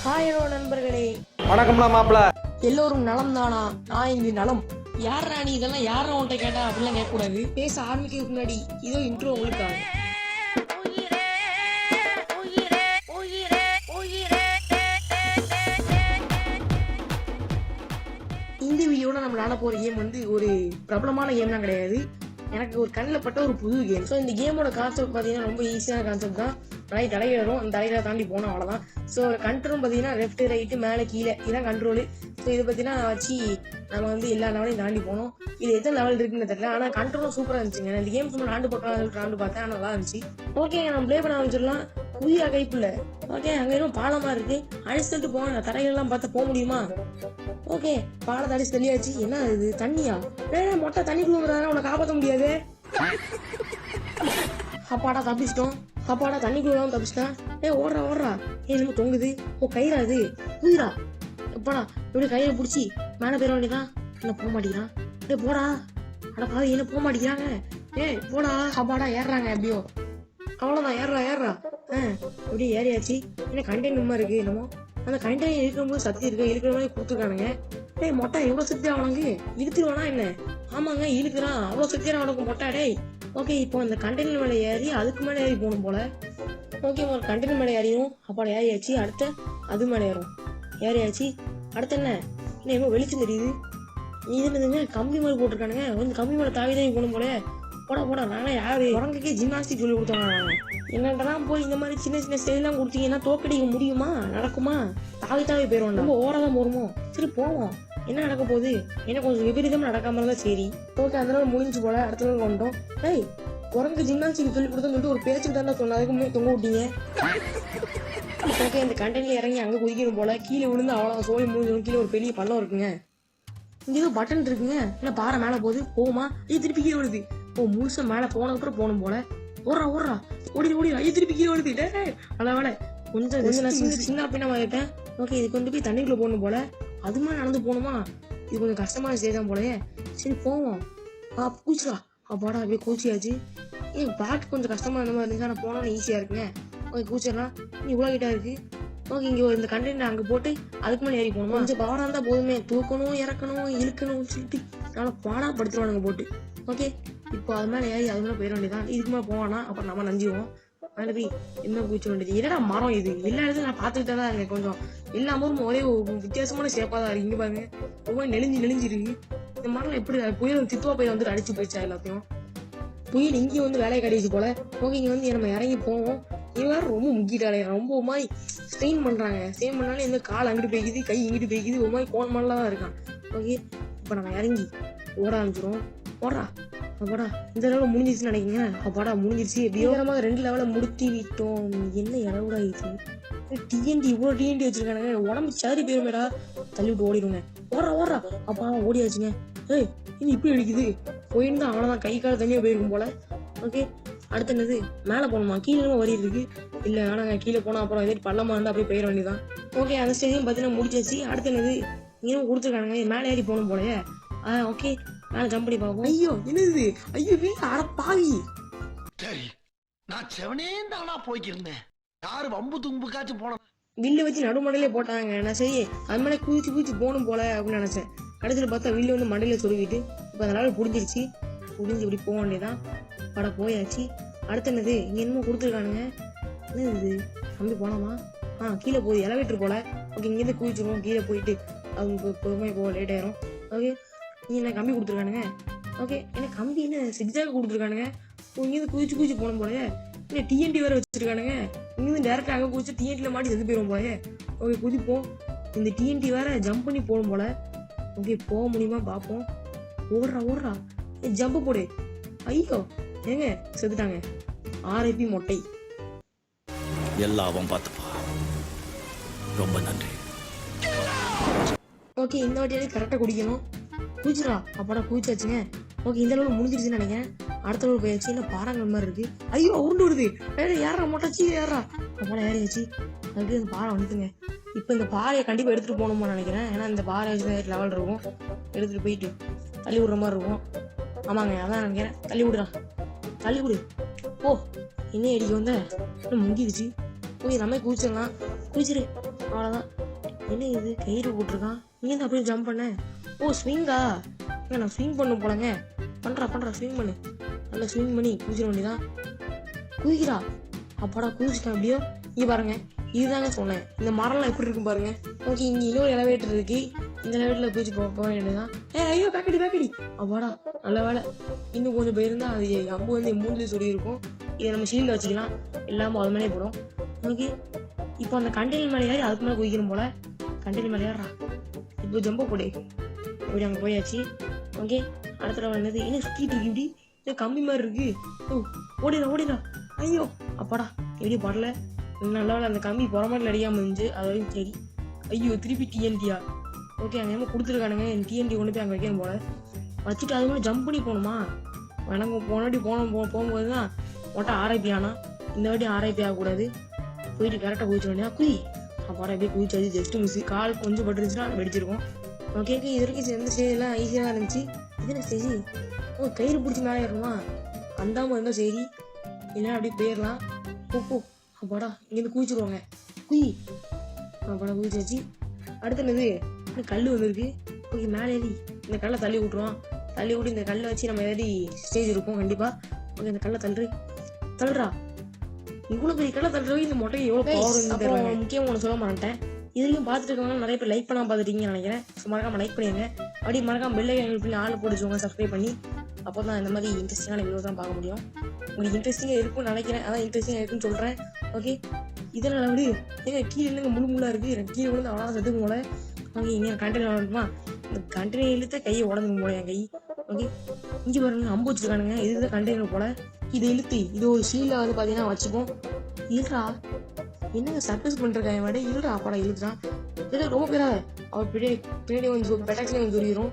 Hi hello நண்பர்களே, வணக்கம்டா மாப்பிள. எல்லோரும் நலம் தானா? நான் இங்கு நலம். யாரா நீ? இதெல்லாம் யாரா உன்கிட்ட கேட்டா அப்படிலாம் கேட்கக்கூடாது. பேச ஆரம்பிக்கிறதுக்கு முன்னாடி இதோ இன்ட்ரோ உங்களுக்காக. இந்த வீடியோட நம்ம விளையாட போற கேம் வந்து ஒரு பிரபலமான கேம்லாம் கிடையாது. எனக்கு ஒரு கண்ணில் பட்ட ஒரு புது கேம். ஸோ இந்த கேமோட கான்செப்ட் பார்த்தீங்கன்னா ரொம்ப ஈஸியான கான்செப்ட் தான். நிறைய தடைகள் வரும், அந்த தடைகளை தாண்டி போனோம் அவ்வளோதான். ஸோ கண்ட்ரோல் பார்த்தீங்கன்னா லெஃப்ட் ரைட்டு மேலே கீழே இதான் கண்ட்ரோலு. ஸோ இதை பார்த்தீங்கன்னா வச்சு நம்ம வந்து எல்லா லெவலையும் தாண்டி போனோம். இது எத்தனை லெவல் இருக்குன்னு தெரியல, ஆனால் கண்ட்ரோலும் சூப்பராக இருந்துச்சுங்க. இந்த கேம் சும்மா ஆண்டு பக்கம் ஆண்டு பார்த்தேன், ஆனால் நல்லா இருந்துச்சு. ஓகே, நம்ம ப்ளே பண்ண ஆரம்பிச்சிடலாம். புதிய கைப்புள்ள. ஓகே, அங்கே இன்னும் பாலமாக இருக்கு, அடிச்சுட்டு போன தடைகள்லாம் பார்த்தா போக முடியுமா? ஓகே, பாலத்தை அடிச்சு தெளியாச்சு. என்ன இது தண்ணியா? மொட்டை தண்ணி குழுங்குறாங்க, உன்னை காப்பாற்ற முடியாது. அப்பாடா தப்பிச்சிட்டோம். அப்பாடா தண்ணி குழுவாம தப்பிச்சிட்டேன். ஓடுறா ஓடுறா. நம்ம தொங்குது. ஓ கயிறா இது? புதிரா எப்பாடா எப்படி கையில பிடிச்சி மேலே போயிட வேண்டியதான். என்ன போக மாட்டேங்கிறான். போடா. அட பாதி என்ன போக மாட்டேங்கிறாங்க. போடா. அப்பாடா ஏறுறாங்க எப்படியோ. அவ்வளோதான், ஏறுறா ஏறுறா. எப்படி ஏறியாச்சு. என்ன கண்டெய்னர் இருக்கு என்னமோ. அந்த கண்டெய்னர் இருக்கிறபோது சக்தி இருக்கு, இருக்கிற மாதிரி கொடுத்துருக்கானுங்க. மொட்டை எவ்வளவு சக்தி அவனுக்கு இழுத்துருவானா என்ன? ஆமாங்க இழுக்கிறான், அவ்வளவு சக்தியா அவனுக்கு மொட்டை. டேய் ஓகே, இப்போ அந்த கண்டெய்னர் மேலே ஏறி அதுக்கு மேலே ஏறி போகணும் போல. ஓகே, ஒரு கண்டெய்னர் மேலே ஏறியும். அப்பாட ஏறியாச்சு. அடுத்த அது மேலே ஏறும். ஏறியாச்சு. அடுத்து என்ன இன்னும் வெளிச்சம் தெரியுது. இது என்னதுங்க கம்பி மேலே போட்டிருக்கானுங்க. கொஞ்சம் கம்பி மேலே தாவிதான் போகணும் போல. போடா போடா. நானே யாரு உடம்புக்கே ஜிம்னாஸ்டிக் சொல்லி கொடுத்தாங்க. என்னன்றதான் போய் இந்த மாதிரி சின்ன சின்ன ஸ்டைலாம் கொடுத்தீங்கன்னா தோக்கடிக்க முடியுமா? நடக்குமா? தாவி தாவி போயிடுவோம். நம்ம ஓரதான் போறோமோ. சரி போவோம். என்ன நடக்க போகுது? என்ன கொஞ்சம் விபரீதமா நடக்காம இருந்தா சரி. ஓகே, அதனால முடிஞ்சு போல. அடுத்த நாள் கொண்டோம். குரங்கு ஜிம்னாஸ்டிக் சொல்லி கொடுத்தோன்னு சொல்லிட்டு ஒரு பேச்சுக்கு தான் சொன்ன, அதுக்கு முன்னாடி தொங்க விட்டீங்க. ஓகே, இந்த கண்டெய்னர் இறங்கி அங்கே குதிக்கணும் போல. கீழே விழுந்து அவ்வளோ சோழி முடிஞ்சு. கீழே ஒரு பெரிய பள்ளம் இருக்குங்க. இங்கே ஏதோ பட்டன் இருக்குங்க. என்ன பாறை மேலே போகுது. போகுமா? திருப்பி கீழே விழுது. முழுசா மேலே போனதுக்கப்புறம் போகணும் போல. ஓடுறா ஓடுறா. ஓடி திருப்பி கீழே விழுது. வேலை கொஞ்சம் சின்ன பின்ன ஆகிட்டேன். ஓகே, இது கொண்டு போய் தண்ணிக்குள்ள போகணும் போல. அதுமா நடந்து போகணுமா? இது கொஞ்சம் கஷ்டமான செய்தான் போலயே. சரி போவோம். பூச்சிடா. அப்பாடா அப்படியே கூச்சியாச்சு. பார்க்க கொஞ்சம் கஷ்டமா இருந்த மாதிரி இருந்துச்சு, ஆனால் போனோன்னு ஈஸியா இருக்குங்க. ஓகே, கூச்சிடலாம். நீ இவ்வளோ கிட்டா இருக்கு. ஓகே, இங்கே இந்த கண்டெய்னர் அங்கே போட்டு அதுக்கு மேலே ஏறி போகணும். கொஞ்சம் பவராக இருந்தால் போதுமே. தூக்கணும் இறக்கணும் இழுக்கணும் சொல்லிட்டு நல்லா பாடா படுத்துருவானுங்க போட்டு. ஓகே, இப்போ அது மேலே ஏறி அது மேலே போயிட வேண்டியதான். இதுக்கு மேலே போவானா அப்புறம் நம்ம நஞ்சிடுவோம். மேலே போய் என்ன பூச்சி வேண்டியது. என்னடா மரம் இது? எல்லா இடத்துலையும் நான் பார்த்துக்கிட்டே தான் இருக்கேன். கொஞ்சம் எல்லா மரமும் ஒரே வித்தியாசமான ஷேப்பாக தான் இருக்கு. இங்கே பாருங்க, ரொம்ப நெளிஞ்சிருக்கு. இந்த மரம் எப்படி புயல் தித்துவா போய் வந்துட்டு அடிச்சு போயிடுச்சா எல்லாத்தையும். புயல் இங்கேயும் வந்து வேலையை கடிச்சு போல. ஓகே, இங்கே வந்து நம்ம இறங்கி போவோம். இவன் ரொம்ப முக்கிட்டாலே ரொம்ப ஒரு மாதிரி ஸ்ட்ரெயின் பண்ணுறாங்க. ஸ்ட்ரெயின் பண்ணாலும் இந்த கால் அங்கிட்டு போய்க்குது, கை இங்கிட்டு போய்க்குது, ஒரு மாதிரி கோன் மாதிரிலாம் தான் இருக்கான். ஓகே, இப்போ நம்ம இறங்கி ஓட ஆரம்பிச்சிடும். ஓடுறா. அப்பாடா இந்த லெவலில் முடிஞ்சிருச்சுன்னு நினைக்கிறீங்க. அப்பாடா முடிஞ்சிருச்சு. எப்படியோ நம்ம 2 லெவலை முடித்து விட்டோம். என்ன இளவுடா இது? டிஎன்டி இவ்வளோ டிஎன்டி வச்சிருக்கானுங்க. உடம்பு சரி போயிருமேடா. தள்ளி விட்டு ஓடிடுங்க. ஓடுறா. அப்பா ஓடியாச்சுங்க. இது இப்படி அடிக்குது. போயிருந்தா அவ்வளோதான், கை கால தனியாக போயிருக்கும் போல. ஓகே, அடுத்து என்னது? மேலே போகணுமா? கீழே வரி இருக்கு. இல்லை ஆனால் கீழே போனால் அப்புறம் எதாவது பள்ளமாக இருந்தால் அப்படியே போயிட வேண்டியதான். ஓகே, அந்த ஸ்டேஜையும் பார்த்தீங்கன்னா முடிச்சாச்சு. அடுத்து என்னது? இங்கேயும் கொடுத்துருக்கானுங்க. மேலே ஏறி போகணும் போலயே. ஓகே, மேலே ஜம்ப் பண்ணி பார்ப்போம். ஐயோ என்னது? ஐயோ அட பாவி. சரி, நான் செவனே தானா போய்க்கிருந்தேன். யாரு வம்பு தும்புக்காச்சும் போன வில்லு வச்சு நடுமண்டையிலே போட்டாங்க. நான் சரி அது மேலே குதிச்சு போகணும் போல அப்படின்னு நினைச்சேன். கடைசியில் பார்த்தா வில்லு வந்து மண்டையில சொருவிட்டு இப்போ அதனால புடிஞ்சிருச்சு. புடிஞ்சு இப்படி போக வேண்டியதான். பட போயாச்சு. அடுத்து என்னது? இங்கே என்னமோ கொடுத்துருக்கானுங்க. என்னது இது? கம்பி போலாமா? கீழே போகுது, எலவேட்டர் போல. ஓகே, இங்கேருந்து குதிச்சிருவோம். கீழே போயிட்டு அவங்க பொறுமை போக லேட் ஆயிரும். ஓகே, நீ என்ன கம்பி கொடுத்துருக்கானுங்க. ஓகே, என்ன கம்பி என்ன சிக்ஸாக கொடுத்துருக்கானுங்க. இங்கேருந்து குதிச்சு போகணும் போலயே. இல்லை டிஎன்டி வேற வச்சிருக்கானுங்க. இங்கேருந்து டேரக்டா அங்கே குதிச்சு டிஎன்டியில் மாட்டி செத்து போயிடும் போலயே. ஓகே, குதிப்போம். இந்த டிஎன்டி வேற ஜம்ப் பண்ணி போகணும் போல. ஓகே, போக முடியுமா பார்ப்போம். ஓடுறா. ஜம்ப் போடு. ஐயோ ஏங்க செத்துட்டாங்க. ஆர்ஐபி மொட்டை. எல்லாம் பார்த்துப்பா. ரொம்ப நன்றி. ஓகே, இந்த வாட்டியாவது கரெக்டாக குடிக்கணும். குதிச்சுடா. அப்பாடா குதிச்சாச்சுங்க. ஓகே, இந்த அளவு முடிஞ்சிருச்சுன்னு நினைக்கிறேன். அடுத்த அளவு போயாச்சு. இல்லை பாறாங்கல் மாதிரி இருக்கு. ஐயோ உருண்டு விடுது. ஏறா மொட்டாச்சு ஏறா. அப்பாடா ஏறியாச்சு. அதுக்கு இந்த பாறை வந்துட்டுங்க. இப்போ இந்த பாறையை கண்டிப்பாக எடுத்துகிட்டு போகணுமா நினைக்கிறேன். ஏன்னா இந்த பாறை லெவல் இருக்கும். எடுத்துகிட்டு போயிட்டு தள்ளி விடுற மாதிரி இருக்கும். ஆமாங்க அதான் நினைக்கிறேன். தள்ளி விடு. ஓ இன்னும் அடிக்க வந்த முங்கிடுச்சு. போய் நம்ம குதிச்சிடலாம். குதிச்சிரு. அவ்வளோதான். என்ன இது கயிறு போட்டிருக்கான், நீ தான் அப்படியே ஜம்ப் பண்ண. ஓ ஸ்விங்கா, நான் ஸ்விங் பண்ண போலங்க. பண்ணுறா ஸ்விங் பண்ணு. நல்லா ஸ்விங் பண்ணி குதிச்சிட வேண்டியதான். குதிக்கிறா. அப்பாடா குதிச்சிட்டேன் அப்படியோ. இங்கே பாருங்க, இதுதாங்க சொன்னேன், இந்த மரம்லாம் எப்படி இருக்கும் பாருங்க. ஓகே, இங்கே இன்னொரு எலவேட்டர் இருக்கு, இந்த எலவேட்டரில் குதிச்சு போக வேண்டியதான். ஐயோ பேக்கடி. அப்பாடா நல்ல வேலை, இன்னும் கொஞ்சம் போயிருந்தா அது அம்பு வந்து மூஞ்சில் சொல்லி இருக்கும். இதை நம்ம ஷீல்டில் வச்சுக்கலாம், எல்லாமே அது மேலே போடும். ஓகே, இப்போ அந்த கண்டெய்னர் மேலே ஏறி அதுக்கு மேலே குதிக்கணும் போல. கண்டெய்னர் மேலே ஏறா. இப்போ ஜம்ப போடு. இப்படி அங்கே போயாச்சு. ஓகே, அடுத்த தடவை என்னது, என்ன சுற்றிட்டு இருக்கு இப்படி, இது கம்பி மாதிரி இருக்கு. ஓ ஓடிடா. ஐயோ அப்பாடா எப்படி படல. நல்ல வேலை அந்த கம்பி புறமாட்டில் அடிக்காமல் இருந்துச்சு, அது வரைக்கும் சரி. ஐயோ திருப்பி டிஎன்டியா. ஓகே, அங்கே என்ன கொடுத்துருக்கானுங்க, என் டிஎன்டி கொண்டு போய் அங்கே வைக்கணும் போல. வச்சுட்டு அது மாதிரி ஜம்ப் பண்ணி போகணுமா. எனக்கு போனாடி போகும்போது தான் மொட்டை ஆர்ஐபி ஆனா, இந்த வாட்டி ஆர்ஐபி ஆகக்கூடாது. போயிட்டு கரெக்டாக குதிச்சு வேண்டியா. அப்பாடா அப்படியே குதிச்சாச்சு. ஜஸ்ட் மிஸ், கால் கொஞ்சம் பட்டுருந்துச்சுன்னா வெடிச்சிருக்கும். ஓகே, இது வரைக்கும் எந்த ஸ்டேஜெல்லாம் ஈஸியாக இருந்துச்சு. இது என்ன ஸ்டேஜ், ஓ கயிறு பிடிச்சி மேலே ஏறணுமா. அந்தாமல் இருந்தால் சரி, இல்லைன்னா அப்படியே போயிடலாம். போ. அப்பாடா இங்கேருந்து குதிச்சிருவாங்க. அப்பாடா குதிச்சாச்சு. அடுத்து என்னது, இந்த கல் வந்துருக்கு. ஓகே, மேலே ஏறி இந்த கல்லை தள்ளி விட்ருவான். தள்ளி விட்டு இந்த கல்லை வச்சு நம்ம ஏறி ஸ்டேஜ் இருக்கும் கண்டிப்பாக. ஓகே, இந்த கல்லை தள்ளுறா. இவ்வளோ பெரிய கல்லை தள்ளுறவை இந்த மொட்டைக்கு எவ்வளோ பவர். முக்கியமாக ஒன்று சொல்ல மாட்டேன், இதுலையும் பார்த்துட்டு இருக்கவங்க நிறைய பேர் லைக் பண்ணாமல் பார்த்துட்டீங்கன்னு நினைக்கிறேன். ஸோ மறக்காமல் லைக் பண்ணிடுங்க. அப்படி மறக்காமல் பெல் ஐக்கான் ஆள் போட்டு வச்சுக்கோங்க, சப்ஸ்கிரைப் பண்ணி. அப்போ தான் இந்த மாதிரி இன்ட்ரெஸ்டிங்கான வீடியோஸ் தான் பார்க்க முடியும். உங்களுக்கு இன்ட்ரெஸ்டிங்காக இருக்கும்னு நினைக்கிறேன், அதான் இன்ட்ரெஸ்டிங்காக இருக்குன்னு சொல்கிறேன். ஓகே, இதனால் விடு. எங்க கீழே இல்லைங்க முழுமுள்ளா இருக்குது, எனக்கு கீழே விழுந்து அவ்வளோ செத்துக்கு போல. ஓகே, இங்கே கண்டெய்னர் வேணுமா, இந்த கண்டெய்னர் இழுத்து கையை உடஞ்சுக்கும் போல என் கை. ஓகே, இங்கே பாருங்க அம்பு வச்சுருக்கானுங்க, இதுதான் கண்டெய்னர் போல. இதை இழுத்து இது ஒரு ஷீல்டில் வந்து பார்த்தீங்கன்னா வச்சுப்போம். இல்லைடா என்னங்க சர்ப்ரைஸ் பண்ணிருக்காங்க மேட. இல்லைடா அப்பாடா இழுத்துட்டான். இல்லை ரொம்ப பேரா அவர் பின்னாடி கொஞ்சம் பெட்டாக்ஸ்லேயே கொஞ்சம் துரிக்கிறோம்.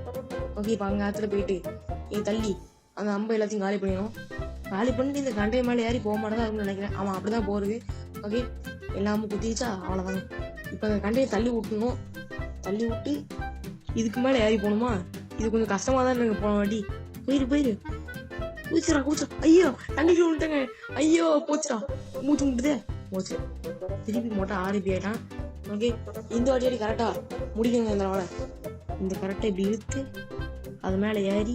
ஓகே, இப்போ அங்கே ஆற்றுல போயிட்டு தள்ளி அந்த அம்பை எல்லாத்தையும் காலி பண்ணிடணும். காலி பண்ணிட்டு இந்த கண்டெய்னர் மேலே ஏறி போக மாட்டேதான் இருக்குன்னு நினைக்கிறேன். ஆமாம் அப்படி தான் போகிறது. ஓகே, எல்லாமே குத்திச்சா அவ்வளோதாங்க. இப்போ அந்த கண்டையை தள்ளி விட்டணும். தள்ளி விட்டு இதுக்கு மேலே ஏறி போகணுமா. இது கொஞ்சம் கஷ்டமாக தான் எனக்கு போன வாட்டி. போயிரு குதிச்சுரா. ஐயோ தண்ணிக்கு விட்டுங்க. ஐயோ போச்சுடா, மூச்சு விட்டுதே போச்சு. திருப்பி மொட்டை ஆர்ஐபி ஆகிட்டான். ஓகே, இந்த வாட்டி கரெக்டாக முடிக்கணுங்க. இந்த கரெக்டாக இப்படி இழுத்து அது மேலே ஏறி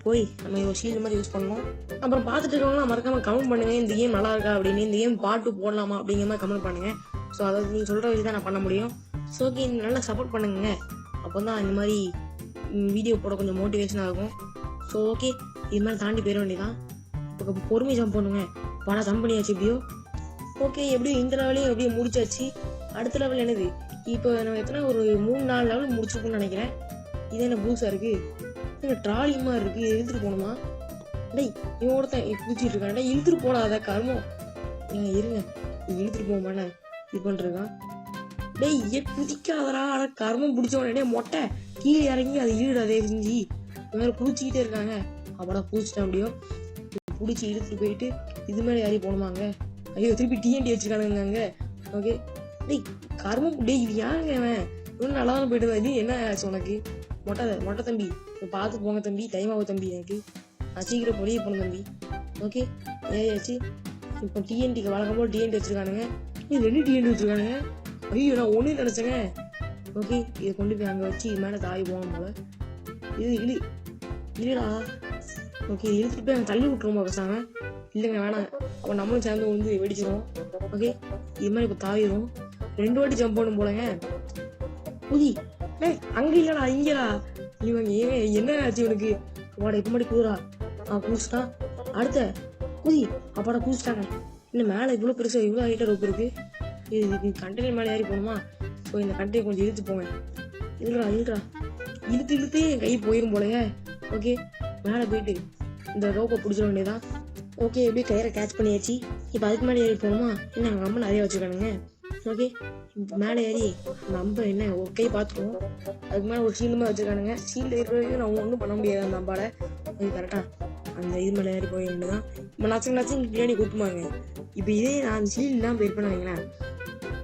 போய் நம்ம ஒரு ஷீல்டு மாதிரி யூஸ் பண்ணணும். அப்புறம் பார்த்துட்டு இருக்கவங்களாம் மறக்காம கமெண்ட் பண்ணுங்க, இந்த கேம் நல்லா இருக்கா அப்படின்னு, இந்த கேம் பாட்டு போடலாமா அப்படிங்கிற மாதிரி கமெண்ட் பண்ணுங்க. ஸோ அதாவது நீங்கள் சொல்கிற வச்சு தான் நான் பண்ண முடியும். ஸோ ஓகே, நல்லா சப்போர்ட் பண்ணுங்க. அப்போ தான் இந்த மாதிரி வீடியோ போட கொஞ்சம் மோட்டிவேஷனாக இருக்கும். ஸோ ஓகே, இது மாதிரி தாண்டி போயிட வேண்டியதான். இப்போ பொறுமை ஜம்ப் பண்ணுங்க. பணம் ஜம்ப் பண்ணியாச்சு எப்படியோ. ஓகே, எப்படியும் இந்த லெவலையும் எப்படியும் முடிச்சாச்சு. அடுத்த லெவல் என்னது, இப்போ நம்ம எத்தனை ஒரு 3-4 லெவல் முடிச்சிருக்கோம்னு நினைக்கிறேன். இது என்ன புதுசாக இருக்குது, ட்ராலி மாதிரி இருக்குது, இழுத்துட்டு போகணுமா. டேய் இவன் ஒருத்தன் குதிச்சிட்டு இருக்கான். டேய் இழுத்துட்டு போடாத கர்மம். இருங்க, இழுத்துட்டு போமாண்ணே இது பண்ணிருக்கான். டேய் குதிக்காதரா, ஆனால் கர்மம் பிடிச்சவனே மொட்டை கீழே இறங்கி அதை இழுடு அதே செஞ்சு இந்த மாதிரி குதிச்சுக்கிட்டே இருக்காங்க. அப்படா குதிச்சிட்டேன் அப்படியோ. பிடிச்சி இழுத்துட்டு போயிட்டு இது மேலே ஏறி போகணுமாங்க. ஐயோ திருப்பி டிஎன்டி வச்சுருக்கானுங்க அங்கே. ஓகே, டேய் கர்மம். டேய் இது யாருங்க அவன், இன்னும் நல்லா தான் போயிட்டு நீ என்ன ஆச்சு உனக்கு. மொட்டை தம்பி பார்த்து போங்க தம்பி, டைம் ஆகும் தம்பி, எனக்கு நான் சீக்கிரம் பொழிய போகணும் தம்பி. ஓகே, ஏயாச்சு. இப்போ டிஎன்டிக்கு வழக்கம்போது டிஎன்டி வச்சுருக்கானுங்க. இது 2 டிஎன்டி வச்சுருக்கானுங்க. ஐயோ நான் ஒன்று நினச்சேங்க. ஓகே, இதை கொண்டு போய் அங்கே வச்சு இது மேலே தாய் போகணும் போல. இது இல்லைடா. ஓகே, இழுத்துட்டு போய் அங்கே தள்ளி விட்டுருவோம் பேசாம. இல்லைங்க வேணாம், அப்போ நம்மளும் சேர்ந்து வந்து வெடிச்சிடும். ஓகே, இது மாதிரி இப்போ தாயிரும். 2 வாட்டி ஜம்ப் பண்ணும் போலங்க. புதி அங்க இல்லடா இங்கடா. இவங்க என்ன ஆச்சு இவனுக்கு. அப்பாடா இப்ப மாதிரி கூறா குதிச்சிட்டான். அடுத்த குதி. அப்பாடா குதிச்சிட்டாங்க. இன்னும் மேலே இவ்வளோ பெருசா இவ்வளோ ஹைட்டா ரோப் இருக்கு. இது கண்டெய்னர் மேலே ஏறி போகணுமா. ஸோ இந்த கண்டெய்னர் கொஞ்சம் இழுத்து போங்க. இழுறா இழுத்து என் கை போயிடும் போலங்க. ஓகே, மேலே போயிட்டு இந்த ரோப்பை பிடிச்சிட வேண்டியதான். ஓகே, எப்படியே கயிறை கேட்ச் பண்ணியாச்சு. இப்போ அதுக்கு மேலே ஏறி போகணுமா. என்ன எங்கள் அம்மா நிறைய வச்சுருக்கானுங்க. ஓகே, இப்போ மேலே ஏறி நம்ம என்ன ஒரு கை பார்த்துக்குவோம். அதுக்கு மேலே ஒரு ஷீல்டு மாதிரி வச்சுருக்கானுங்க. ஷீல்டு இருக்கிற வரைக்கும் நம்ம ஒன்றும் பண்ண முடியாது அந்த அம்பால. அது கரெக்டாக அந்த இது மேலே ஏறி போய் வேண்டியதான். இப்போ நச்சு பின்னாடி குத்துமாங்க. இப்போ இதே நான் அந்த ஷீல்டு தான் போயிருப்பேன்னு வைங்களேன்,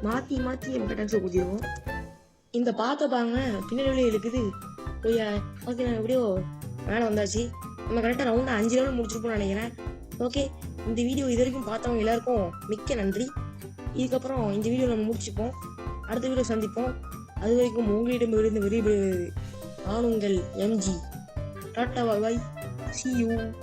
மாற்றி என் பெட்டாக்ஸை குத்திடுவோம். இந்த பார்த்த பாருங்க பின்னாடி இருக்குது. ஓகே, நான் எப்படியோ மேலே வந்தாச்சு. நம்ம கரெக்டாக ரவுண்டாக 5 லெவல் முடிச்சிருப்போம்னு நினைக்கிறேன். ஓகே, இந்த வீடியோ இது வரைக்கும் பார்த்தவங்க எல்லாருக்கும் மிக்க நன்றி. இதுக்கப்புறம் இந்த வீடியோ நம்ம முடிச்சுப்போம். அடுத்த வீடியோ சந்திப்போம். அது வரைக்கும் உங்களிடமிருந்து விடைபெறுவது நான் உங்கள் MG. Tata bye, see you.